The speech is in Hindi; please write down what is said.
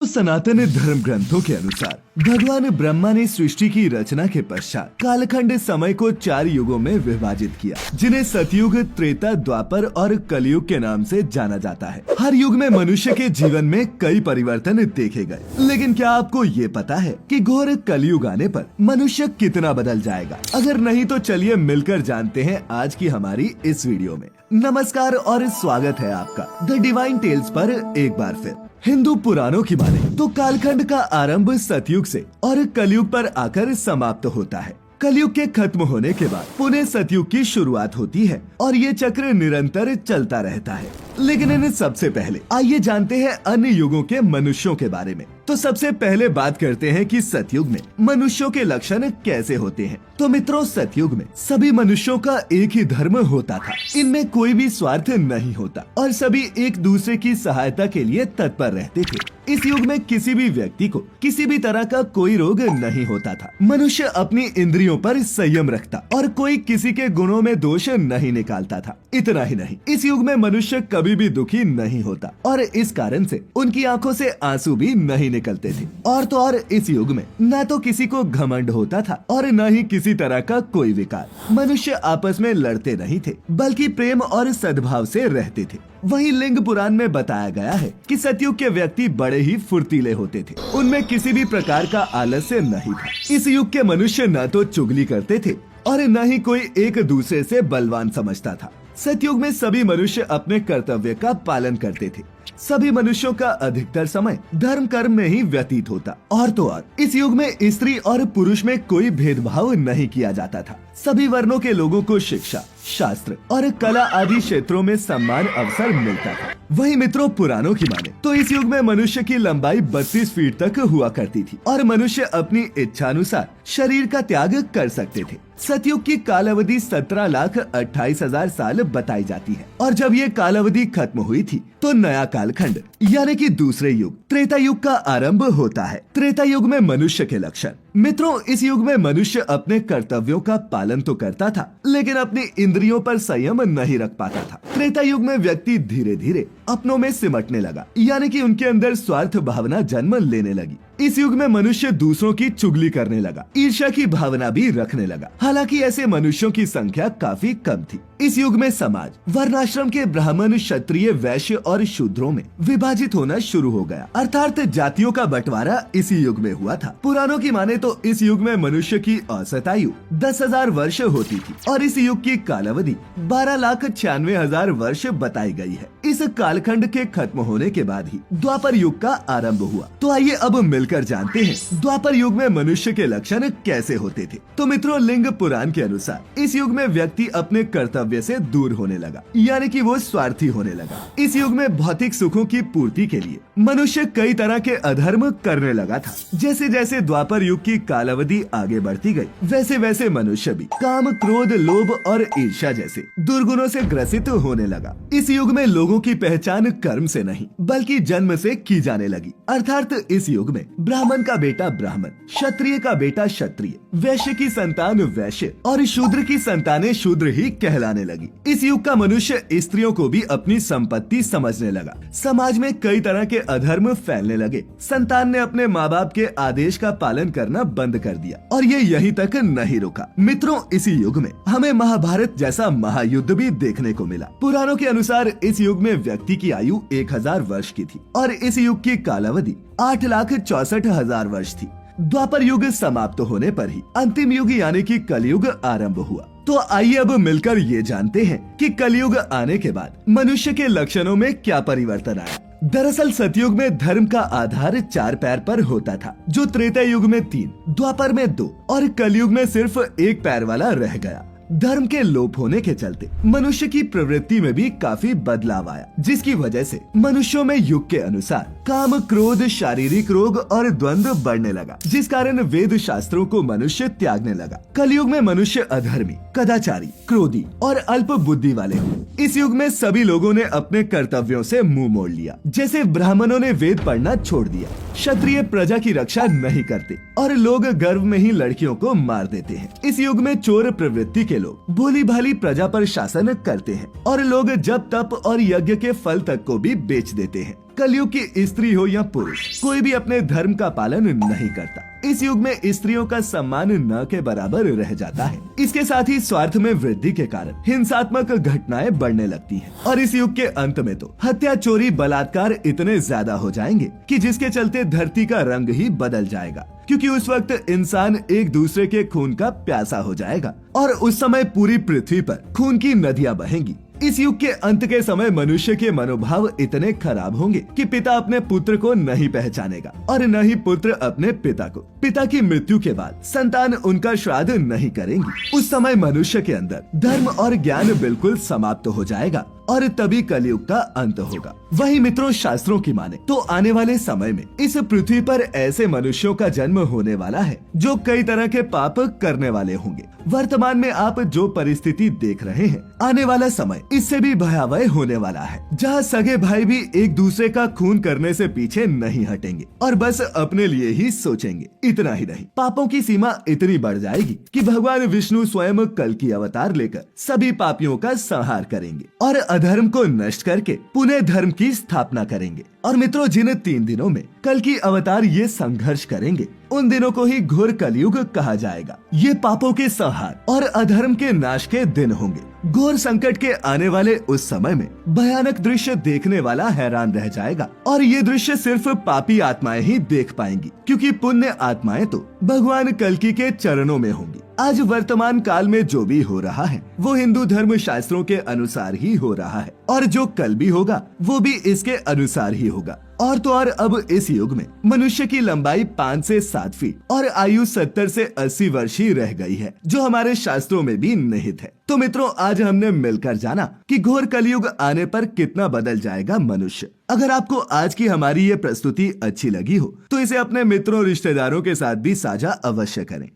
सनातन धर्म ग्रंथों के अनुसार भगवान ब्रह्मा ने सृष्टि की रचना के पश्चात कालखंड समय को 4 युगों में विभाजित किया, जिन्हें सतयुग, त्रेता, द्वापर और कलयुग के नाम से जाना जाता है। हर युग में मनुष्य के जीवन में कई परिवर्तन देखे गए, लेकिन क्या आपको ये पता है कि घोर कलयुग आने पर मनुष्य कितना बदल जाएगा? अगर नहीं तो चलिए मिलकर जानते हैं आज की हमारी इस वीडियो में। नमस्कार और स्वागत है आपका द डिवाइन टेल्स पर एक बार फिर। हिंदू पुराणों की माने तो कालखंड का आरंभ सतयुग से और कलयुग पर आकर समाप्त होता है। कलयुग के खत्म होने के बाद पुनः सतयुग की शुरुआत होती है और ये चक्र निरंतर चलता रहता है। लेकिन इन सबसे पहले आइए जानते हैं अन्य युगों के मनुष्यों के बारे में। तो सबसे पहले बात करते हैं कि सतयुग में मनुष्यों के लक्षण कैसे होते हैं। तो मित्रों, सतयुग में सभी मनुष्यों का एक ही धर्म होता था। इनमें कोई भी स्वार्थ नहीं होता और सभी एक दूसरे की सहायता के लिए तत्पर रहते थे। इस युग में किसी भी व्यक्ति को किसी भी तरह का कोई रोग नहीं होता था। मनुष्य अपनी इंद्रियों पर संयम रखता और कोई किसी के गुणों में दोष नहीं निकालता था। इतना ही नहीं, इस युग में मनुष्य कभी भी दुखी नहीं होता और इस कारण से उनकी आंखों से आंसू भी नहीं निकलते थे। और तो और इस युग में न तो किसी को घमंड होता था और न ही किसी तरह का कोई विकार। मनुष्य आपस में लड़ते नहीं थे, बल्कि प्रेम और सद्भाव से रहते थे। वहीं लिंग पुराण में बताया गया है कि सतयुग के व्यक्ति बड़े ही फुर्तीले होते थे। उनमें किसी भी प्रकार का आलस्य नहीं था। इस युग के मनुष्य न तो चुगली करते थे और न ही कोई एक दूसरे से बलवान समझता था। सतयुग में सभी मनुष्य अपने कर्तव्य का पालन करते थे। सभी मनुष्यों का अधिकतर समय धर्म कर्म में ही व्यतीत होता। और तो और इस युग में स्त्री और पुरुष में कोई भेदभाव नहीं किया जाता था। सभी वर्णों के लोगों को शिक्षा, शास्त्र और कला आदि क्षेत्रों में सम्मान अवसर मिलता था। वही मित्रों, पुराणों की माने तो इस युग में मनुष्य की लंबाई 32 फीट तक हुआ करती थी और मनुष्य अपनी इच्छानुसार शरीर का त्याग कर सकते थे। सतयुग की कालावधि 17,28,000 साल बताई जाती है और जब ये कालावधि खत्म हुई थी तो नया कालखंड यानी कि दूसरे युग त्रेता युग का आरंभ होता है। त्रेता युग में मनुष्य के लक्षण। मित्रों, इस युग में मनुष्य अपने कर्तव्यों का पालन तो करता था, लेकिन अपनी इंद्रियों पर संयम नहीं रख पाता था। त्रेता युग में व्यक्ति धीरे धीरे अपनों में सिमटने लगा, यानी कि उनके अंदर स्वार्थ भावना जन्म लेने लगी। इस युग में मनुष्य दूसरों की चुगली करने लगा, ईर्ष्या की भावना भी रखने लगा। हालांकि ऐसे मनुष्यों की संख्या काफी कम थी। इस युग में समाज वर्णाश्रम के ब्राह्मण, क्षत्रिय, वैश्य और शूद्रों में विभाजित होना शुरू हो गया, अर्थात जातियों का बंटवारा इसी युग में हुआ था। पुराणों की माने तो इस युग में मनुष्य की औसत आयु 10,000 वर्ष होती थी और इस युग की कालावधि 12,96,000 वर्ष बताई गई है। इस कालखंड के खत्म होने के बाद ही द्वापर युग का आरंभ हुआ। तो आइए अब मिलकर जानते हैं द्वापर युग में मनुष्य के लक्षण कैसे होते थे। तो मित्रों, लिंग पुराण के अनुसार इस युग में व्यक्ति अपने कर्तव्य से दूर होने लगा, यानी कि वो स्वार्थी होने लगा। इस युग में भौतिक सुखों की पूर्ति के लिए मनुष्य कई तरह के अधर्म करने लगा था। जैसे जैसे द्वापर युग की कालावधि आगे बढ़ती गई, वैसे वैसे मनुष्य भी काम, क्रोध, लोभ और ईर्ष्या जैसे दुर्गुणों से ग्रसित होने लगा। इस युग में लोगों की पहचान कर्म से नहीं बल्कि जन्म से की जाने लगी, अर्थात इस युग में ब्राह्मण का बेटा ब्राह्मण, क्षत्रिय का बेटा क्षत्रिय, वैश्य की संतान वैश्य और शूद्र की संतानें शूद्र ही कहलाने लगी। इस युग का मनुष्य स्त्रियों को भी अपनी संपत्ति समझने लगा। समाज में कई तरह के अधर्म फैलने लगे। संतान ने अपने माँ बाप के आदेश का पालन करना बंद कर दिया और ये यहीं तक नहीं रुका। मित्रों, इसी युग में हमें महाभारत जैसा महायुद्ध भी देखने को मिला। पुराणों के अनुसार इस युग में व्यक्ति की आयु 1,000 वर्ष की थी और इस युग की कालावधि 8,64,000 वर्ष थी। द्वापर युग समाप्त होने पर ही अंतिम युग यानी कि कलयुग आरंभ हुआ। तो आइए अब मिलकर ये जानते हैं कि कलयुग आने के बाद मनुष्य के लक्षणों में क्या परिवर्तन आया। दरअसल सतयुग में धर्म का आधार 4 पैर पर होता था, जो त्रेता युग में 3, द्वापर में 2 और कलयुग में सिर्फ 1 पैर वाला रह गया। धर्म के लोप होने के चलते मनुष्य की प्रवृत्ति में भी काफी बदलाव आया, जिसकी वजह से मनुष्यों में युग के अनुसार काम, क्रोध, शारीरिक रोग और द्वंद्व बढ़ने लगा, जिस कारण वेद शास्त्रों को मनुष्य त्यागने लगा। कलयुग में मनुष्य अधर्मी, कदाचारी, क्रोधी और अल्प बुद्धि वाले हुए। इस युग में सभी लोगों ने अपने कर्तव्यों से मुंह मोड़ लिया। जैसे ब्राह्मणों ने वेद पढ़ना छोड़ दिया, क्षत्रिय प्रजा की रक्षा नहीं करते और लोग गर्व में ही लड़कियों को मार देते हैं। इस युग में चोर प्रवृत्ति के लोग भोली भाली प्रजा पर शासन करते हैं और लोग जप, तप और यज्ञ के फल तक को भी बेच देते हैं। कलयुग की स्त्री हो या पुरुष, कोई भी अपने धर्म का पालन नहीं करता। इस युग में स्त्रियों का सम्मान न के बराबर रह जाता है। इसके साथ ही स्वार्थ में वृद्धि के कारण हिंसात्मक घटनाएं बढ़ने लगती हैं। और इस युग के अंत में तो हत्या, चोरी, बलात्कार इतने ज्यादा हो जाएंगे कि जिसके चलते धरती का रंग ही बदल जाएगा, क्योंकि उस वक्त इंसान एक दूसरे के खून का प्यासा हो जाएगा और उस समय पूरी पृथ्वी पर खून की नदियां बहेंगी। इस युग के अंत के समय मनुष्य के मनोभाव इतने खराब होंगे कि पिता अपने पुत्र को नहीं पहचानेगा और न ही पुत्र अपने पिता को। पिता की मृत्यु के बाद संतान उनका श्राद्ध नहीं करेंगी। उस समय मनुष्य के अंदर धर्म और ज्ञान बिल्कुल समाप्त हो जाएगा और तभी कलयुग का अंत होगा। वही मित्रों, शास्त्रों की माने तो आने वाले समय में इस पृथ्वी पर ऐसे मनुष्यों का जन्म होने वाला है जो कई तरह के पाप करने वाले होंगे। वर्तमान में आप जो परिस्थिति देख रहे हैं, आने वाला समय इससे भी भयावह होने वाला है, जहाँ सगे भाई भी एक दूसरे का खून करने से पीछे नहीं हटेंगे और बस अपने लिए ही सोचेंगे। इतना ही नहीं, पापों की सीमा इतनी बढ़ जाएगी कि भगवान विष्णु स्वयं कल की अवतार लेकर सभी पापियों का संहार करेंगे और अधर्म को नष्ट करके पुनः धर्म की स्थापना करेंगे। और मित्रों, जिन 3 दिनों में कल की अवतार ये संघर्ष करेंगे, उन दिनों को ही घोर कलयुग कहा जाएगा। ये पापों के संहार और अधर्म के नाश के दिन होंगे। घोर संकट के आने वाले उस समय में भयानक दृश्य देखने वाला हैरान रह जाएगा और ये दृश्य सिर्फ पापी आत्माएं ही देख पाएंगी, क्योंकि पुण्य आत्माएं तो भगवान कल्कि के चरणों में होंगी। आज वर्तमान काल में जो भी हो रहा है वो हिंदू धर्म शास्त्रों के अनुसार ही हो रहा है और जो कल भी होगा वो भी इसके अनुसार ही होगा। और तो और अब इस युग में मनुष्य की लंबाई 5 से 7 फीट और आयु 70 से 80 वर्ष ही रह गई है, जो हमारे शास्त्रों में भी निहित है। तो मित्रों, आज हमने मिलकर जाना कि घोर कलयुग आने पर कितना बदल जाएगा मनुष्य। अगर आपको आज की हमारी ये प्रस्तुति अच्छी लगी हो तो इसे अपने मित्रों, रिश्तेदारों के साथ भी साझा अवश्य करें।